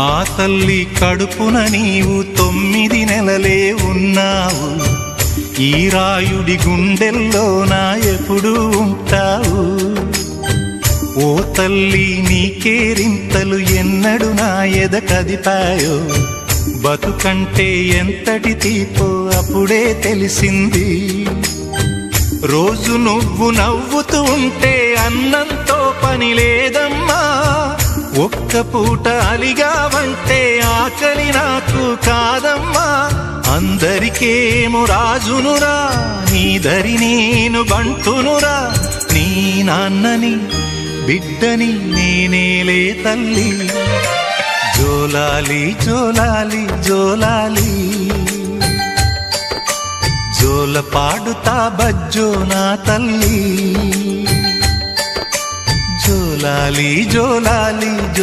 ఆ తల్లి కడుపున నీవు 9 నెలలే ఉన్నావు. ఈ రాయుడి గుండెల్లో నా ఎప్పుడు ఉంటావు. ఓ తల్లి నీకేరింతలు ఎన్నడు నా ఎద కదిపాయో. బతుకంటే ఎంతటి తీపో అప్పుడే తెలిసింది. రోజు నువ్వు నవ్వుతూ ఉంటే అన్నంతో పని లేదమ్మా. ఒక్క పూట అలిగావంటే ఆకలి నాకు కాదమ్మా. అందరికేమో రాజునురా, నీ దరి నేను బంటునురా. నీ నాన్నని బిడ్డని నేనేలే తల్లి. జోలాలి జోలాలి జోలాలి, జోల పాడుతా బజ్జో నా తల్లి. జోలాలి జోలాలి జో